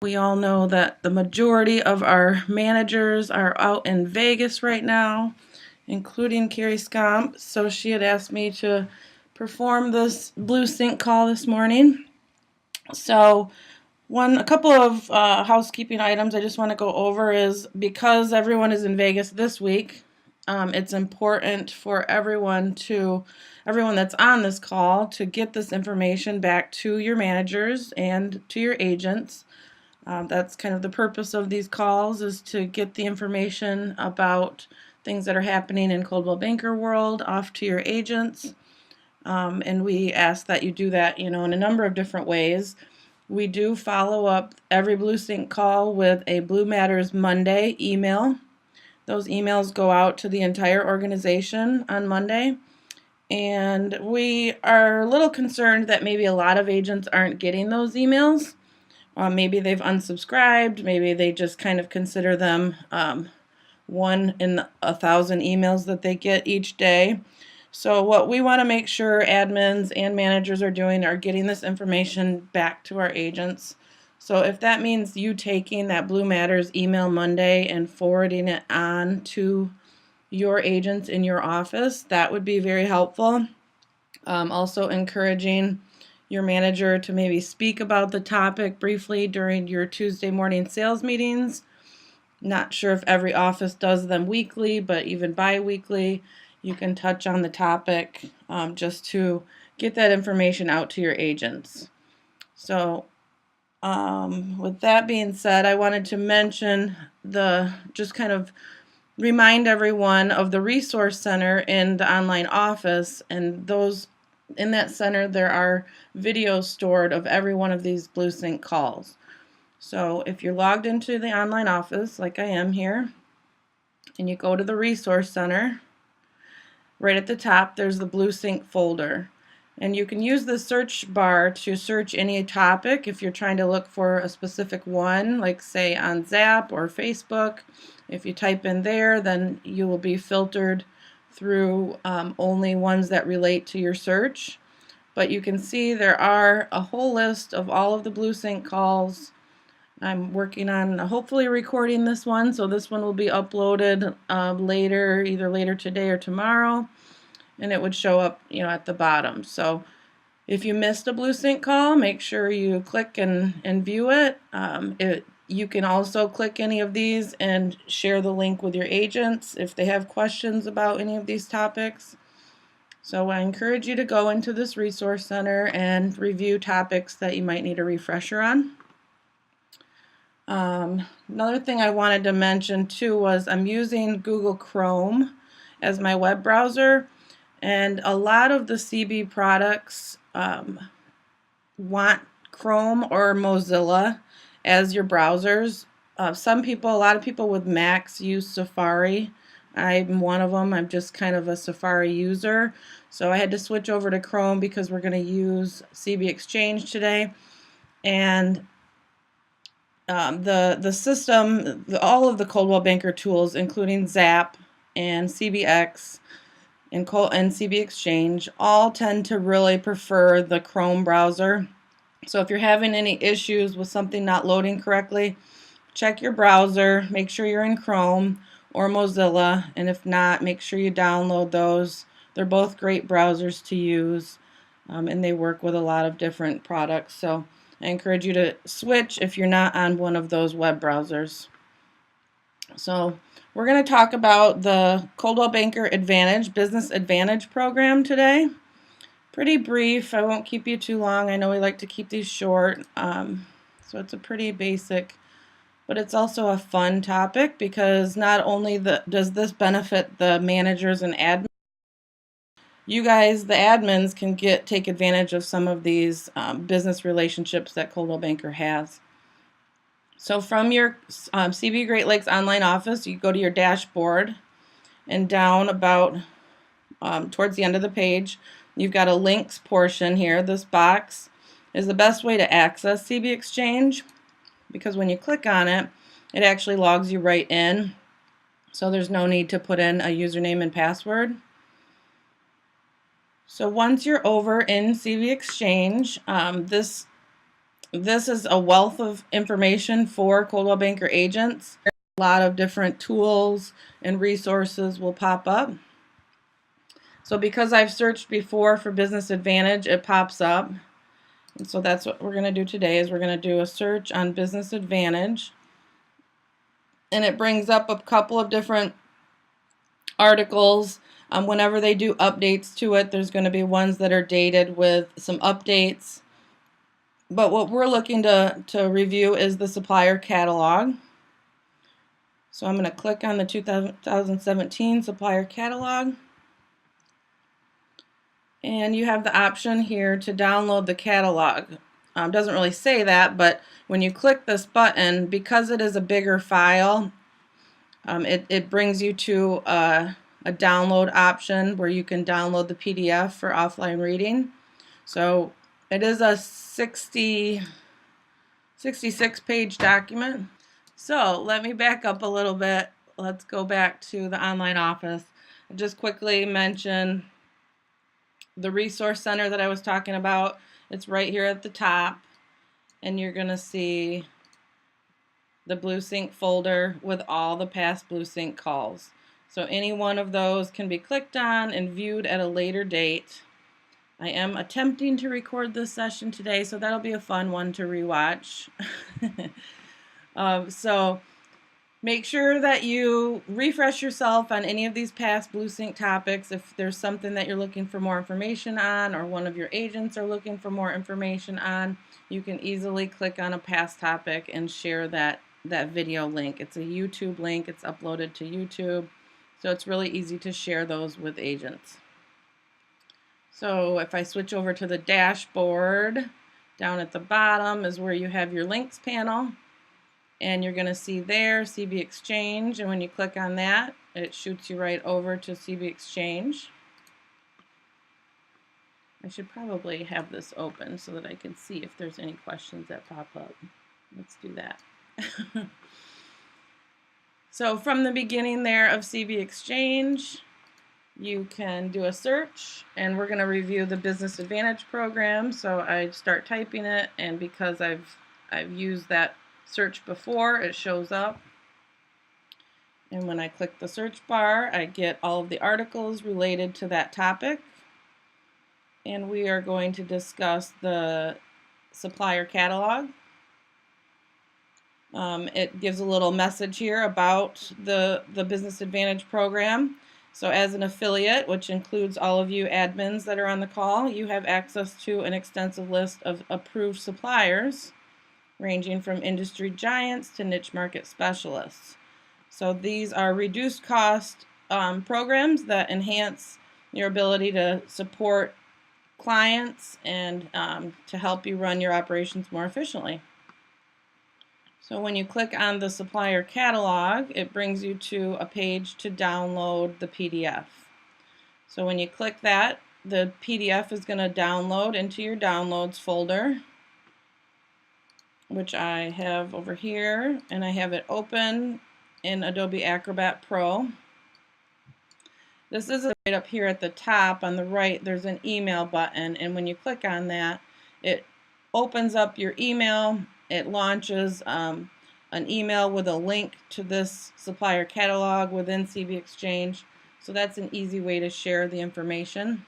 We all know that the majority of our managers are out in Vegas right now, including Carrie Scomp. So she had asked me to perform this blue sync call this morning. So a couple of housekeeping items I just want to go over is because everyone is in Vegas this week, it's important for everyone that's on this call to get this information back to your managers and to your agents. That's kind of the purpose of these calls, is to get the information about things that are happening in Coldwell Banker world off to your agents. And we ask that you do that, in a number of different ways. We do follow up every Blue Sync call with a Blue Matters Monday email. Those emails go out to the entire organization on Monday. And we are a little concerned that maybe a lot of agents aren't getting those emails. Maybe they've unsubscribed. Maybe they just kind of consider them one in 1,000 emails that they get each day. So what we want to make sure admins and managers are doing are getting this information back to our agents. So if that means you taking that Blue Matters email Monday and forwarding it on to your agents in your office, that would be very helpful. Also encouraging your manager to maybe speak about the topic briefly during your Tuesday morning sales meetings. Not sure if every office does them weekly, but even bi-weekly, you can touch on the topic just to get that information out to your agents. So with that being said, I wanted to mention just kind of remind everyone of the resource center in the online office, and in that center there are videos stored of every one of these Blue Sync calls. So if you're logged into the online office like I am here, and you go to the resource center, right at the top there's the Blue Sync folder. And you can use the search bar to search any topic if you're trying to look for a specific one, like say on Zap or Facebook. If you type in there, then you will be filtered through only ones that relate to your search. But you can see there are a whole list of all of the Blue Sync calls. I'm working on hopefully recording this one, so this one will be uploaded either later today or tomorrow, and it would show up at the bottom. So if you missed a Blue Sync call, make sure you click and view it. You can also click any of these and share the link with your agents if they have questions about any of these topics. So I encourage you to go into this resource center and review topics that you might need a refresher on. Another thing I wanted to mention too was I'm using Google Chrome as my web browser, and a lot of the CB products want Chrome or Mozilla as your browsers. A lot of people with Macs use Safari. I'm one of them. I'm just kind of a Safari user. So I had to switch over to Chrome because we're going to use CB Exchange today. And the system, all of the Coldwell Banker tools, including Zap and CBX and CB Exchange, all tend to really prefer the Chrome browser. So if you're having any issues with something not loading correctly, check your browser, make sure you're in Chrome or Mozilla, and if not, make sure you download those. They're both great browsers to use, and they work with a lot of different products. So I encourage you to switch if you're not on one of those web browsers. So we're going to talk about the Coldwell Banker Advantage, Business Advantage program today. Pretty brief. I won't keep you too long. I know we like to keep these short. So it's a pretty basic, but it's also a fun topic because not only does this benefit the managers and admins, you guys, the admins, can take advantage of some of these business relationships that Coldwell Banker has. So from your CB Great Lakes online office, you go to your dashboard, and down about towards the end of the page, you've got a links portion here. This box is the best way to access CB Exchange because when you click on it, it actually logs you right in. So there's no need to put in a username and password. So once you're over in CB Exchange, This is a wealth of information for Coldwell Banker agents. A lot of different tools and resources will pop up. So because I've searched before for Business Advantage, it pops up. And so that's what we're going to do today, is we're going to do a search on Business Advantage. And it brings up a couple of different articles. Whenever they do updates to it, there's going to be ones that are dated with some updates. But what we're looking to review is the supplier catalog. So I'm going to click on the 2017 supplier catalog. And you have the option here to download the catalog. Doesn't really say that, but when you click this button, because it is a bigger file, it brings you to a download option where you can download the PDF for offline reading. So it is a 66-page document. So let me back up a little bit. Let's go back to the online office and just quickly mention the resource center that I was talking about. It's right here at the top, and you're going to see the BlueSync folder with all the past BlueSync calls. So any one of those can be clicked on and viewed at a later date. I am attempting to record this session today, so that'll be a fun one to rewatch. So make sure that you refresh yourself on any of these past BlueSync topics. If there's something that you're looking for more information on, or one of your agents are looking for more information on, you can easily click on a past topic and share that video link. It's a YouTube link. It's uploaded to YouTube. So it's really easy to share those with agents. So if I switch over to the dashboard, down at the bottom is where you have your links panel. And you're going to see there CB Exchange, and when you click on that, it shoots you right over to CB Exchange. I should probably have this open so that I can see if there's any questions that pop up. Let's do that. So from the beginning there of CB Exchange, you can do a search, and we're going to review the Business Advantage program. So I start typing it, and because I've used that search before, it shows up. And when I click the search bar, I get all of the articles related to that topic. And we are going to discuss the supplier catalog. It gives a little message here about the Business Advantage program. So as an affiliate, which includes all of you admins that are on the call, you have access to an extensive list of approved suppliers, ranging from industry giants to niche market specialists. So these are reduced cost programs that enhance your ability to support clients and to help you run your operations more efficiently. So when you click on the supplier catalog, it brings you to a page to download the PDF. So when you click that, the PDF is going to download into your downloads folder, which I have over here, and I have it open in Adobe Acrobat Pro. This is right up here at the top on the right. There's an email button, and when you click on that, it opens up your email. It launches an email with a link to this supplier catalog within CB Exchange. So that's an easy way to share the information.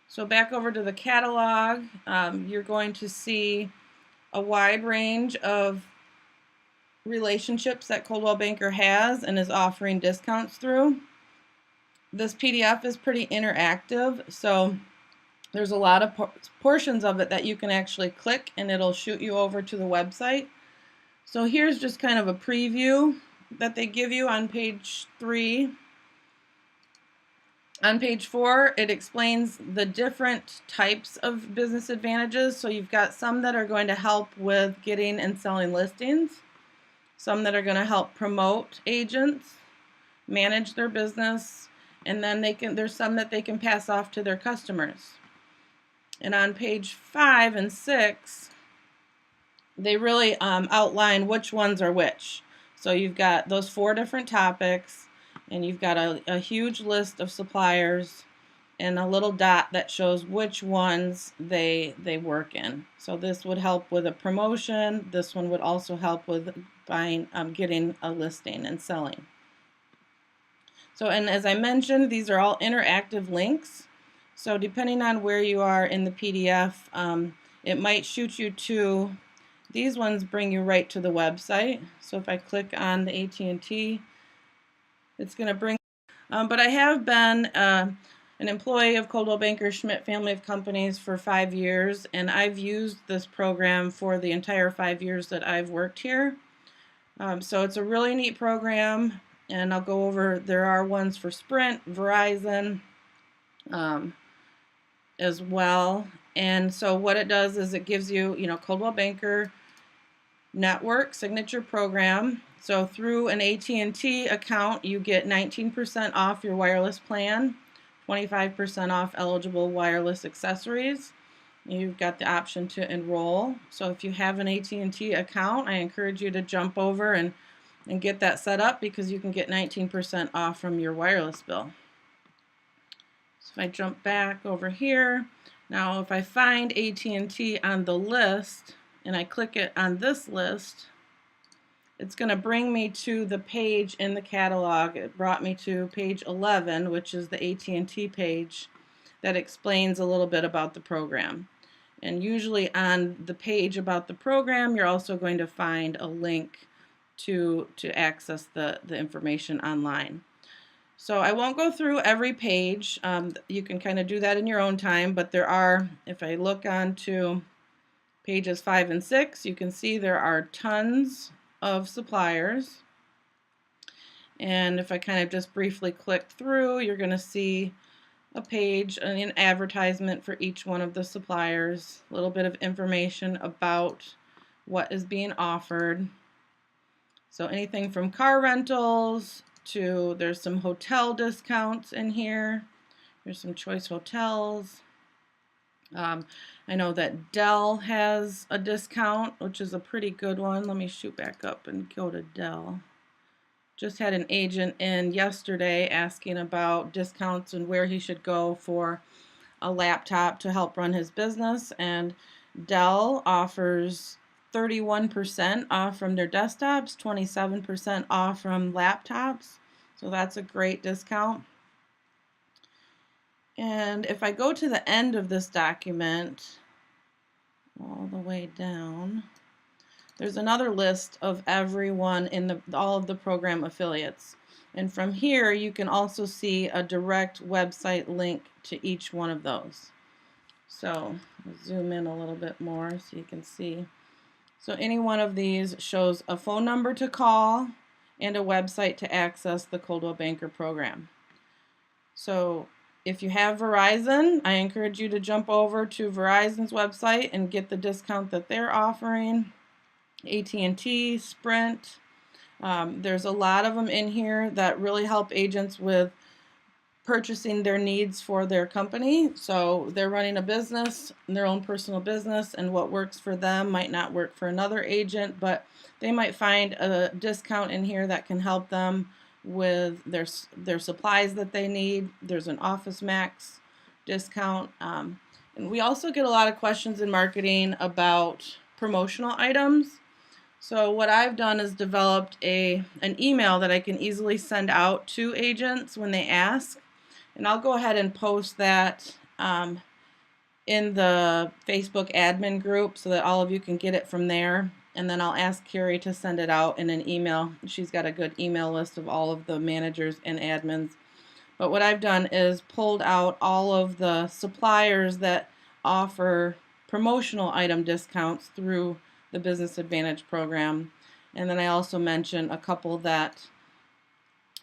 So back over to the catalog, you're going to see a wide range of relationships that Coldwell Banker has and is offering discounts through. This PDF is pretty interactive, so there's a lot of portions of it that you can actually click, and it'll shoot you over to the website. So here's just kind of a preview that they give you on page 3. On page 4, it explains the different types of business advantages. So you've got some that are going to help with getting and selling listings, some that are going to help promote agents, manage their business, and then there's some that they can pass off to their customers. And on page 5 and 6, they really outline which ones are which. So you've got those 4 different topics, and you've got a huge list of suppliers, and a little dot that shows which ones they work in. So this would help with a promotion. This one would also help with buying, getting a listing and selling. So, and as I mentioned, these are all interactive links. So depending on where you are in the PDF, it might shoot you to, these ones bring you right to the website. So if I click on the AT&T, it's going to bring, but I have been an employee of Coldwell Banker Schmidt family of companies for 5 years, and I've used this program for the entire 5 years that I've worked here. So it's a really neat program, and I'll go over, there are ones for Sprint, Verizon, as well. And so what it does is it gives you, Coldwell Banker network signature program. So through an AT&T account, you get 19% off your wireless plan, 25% off eligible wireless accessories. You've got the option to enroll. So if you have an AT&T account, I encourage you to jump over and get that set up, because you can get 19% off from your wireless bill. So if I jump back over here, now if I find AT&T on the list and I click it on this list, it's going to bring me to the page in the catalog. It brought me to page 11, which is the AT&T page that explains a little bit about the program. And usually on the page about the program, you're also going to find a link to access the information online. So I won't go through every page. You can kind of do that in your own time, but there are, if I look on to pages 5 and 6, you can see there are tons of suppliers. And if I kind of just briefly click through, you're going to see a page, an advertisement for each one of the suppliers, a little bit of information about what is being offered. So anything from car rentals to, there's some hotel discounts in here. There's some choice hotels. I know that Dell has a discount, which is a pretty good one. Let me shoot back up and go to Dell. Just had an agent in yesterday asking about discounts and where he should go for a laptop to help run his business, and Dell offers 31% off from their desktops, 27% off from laptops. So that's a great discount. And if I go to the end of this document, all the way down, there's another list of everyone in all of the program affiliates. And from here, you can also see a direct website link to each one of those. So I'll zoom in a little bit more so you can see. So any one of these shows a phone number to call and a website to access the Coldwell Banker program. So if you have Verizon, I encourage you to jump over to Verizon's website and get the discount that they're offering. AT&T, Sprint, there's a lot of them in here that really help agents with purchasing their needs for their company. So they're running a business, their own personal business, and what works for them might not work for another agent, but they might find a discount in here that can help them with their supplies that they need. There's an Office Max discount. And we also get a lot of questions in marketing about promotional items. So what I've done is developed an email that I can easily send out to agents when they ask. And I'll go ahead and post that in the Facebook admin group so that all of you can get it from there. And then I'll ask Carrie to send it out in an email. She's got a good email list of all of the managers and admins. But what I've done is pulled out all of the suppliers that offer promotional item discounts through the Business Advantage program. And then I also mention a couple that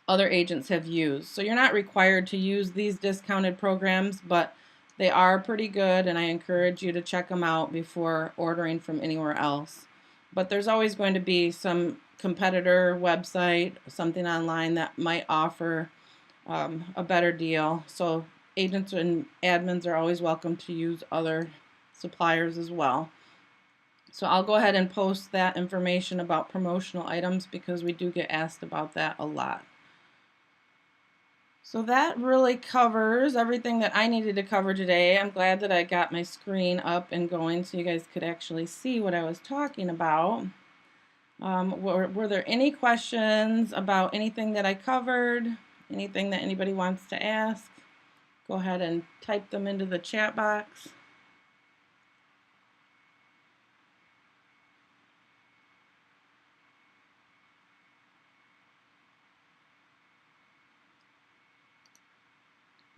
other agents have used. So you're not required to use these discounted programs, but they are pretty good, and I encourage you to check them out before ordering from anywhere else. But there's always going to be some competitor website, something online that might offer a better deal. So agents and admins are always welcome to use other suppliers as well. So I'll go ahead and post that information about promotional items because we do get asked about that a lot. So that really covers everything that I needed to cover today. I'm glad that I got my screen up and going so you guys could actually see what I was talking about. Were there any questions about anything that I covered? Anything that anybody wants to ask? Go ahead and type them into the chat box.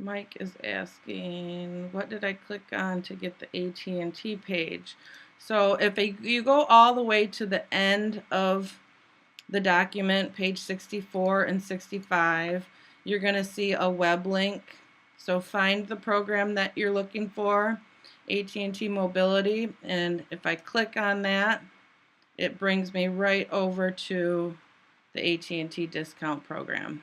Mike is asking, what did I click on to get the AT&T page? So if you go all the way to the end of the document, page 64 and 65, you're going to see a web link. So find the program that you're looking for, AT&T Mobility, and if I click on that, it brings me right over to the AT&T discount program.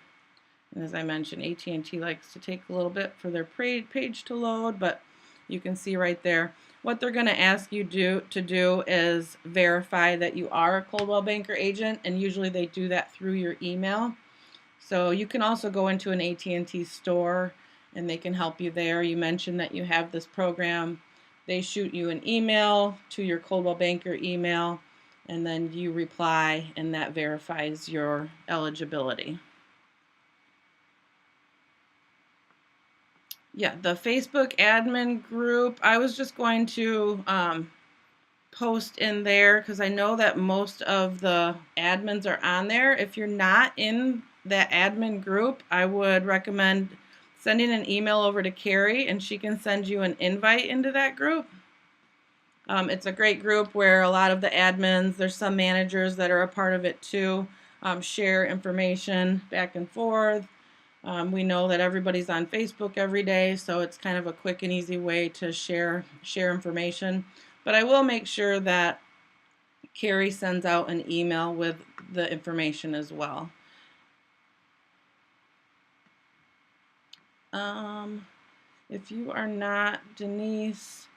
And as I mentioned, AT&T likes to take a little bit for their page to load, but you can see right there. What they're going to ask you to do is verify that you are a Coldwell Banker agent, and usually they do that through your email. So you can also go into an AT&T store and they can help you there. You mentioned that you have this program. They shoot you an email to your Coldwell Banker email, and then you reply, and that verifies your eligibility. Yeah, the Facebook admin group, I was just going to post in there because I know that most of the admins are on there. If you're not in that admin group, I would recommend sending an email over to Carrie and she can send you an invite into that group. It's a great group where a lot of the admins, there's some managers that are a part of it too, share information back and forth. We know that everybody's on Facebook every day, so it's kind of a quick and easy way to share information. But I will make sure that Carrie sends out an email with the information as well. If you are not Denise,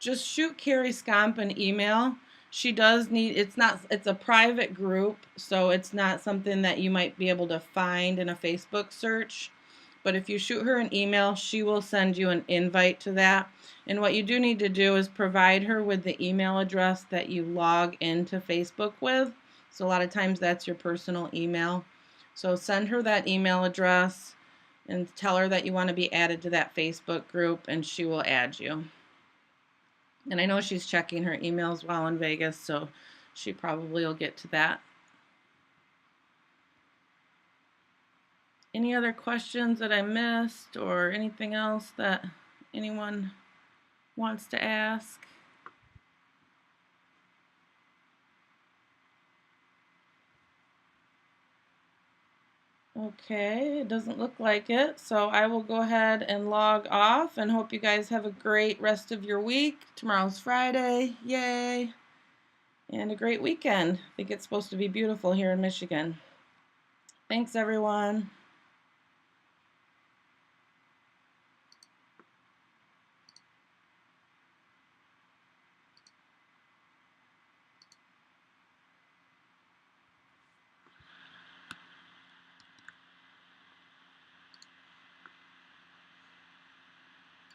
just shoot Carrie Scomp an email. She does need, it's a private group, so it's not something that you might be able to find in a Facebook search. But if you shoot her an email, she will send you an invite to that. And what you do need to do is provide her with the email address that you log into Facebook with. So a lot of times that's your personal email. So send her that email address and tell her that you want to be added to that Facebook group, and she will add you. And I know she's checking her emails while in Vegas, so she probably will get to that. Any other questions that I missed or anything else that anyone wants to ask? Okay, it doesn't look like it, so I will go ahead and log off and hope you guys have a great rest of your week. Tomorrow's Friday, yay, and a great weekend. I think it's supposed to be beautiful here in Michigan. Thanks, everyone.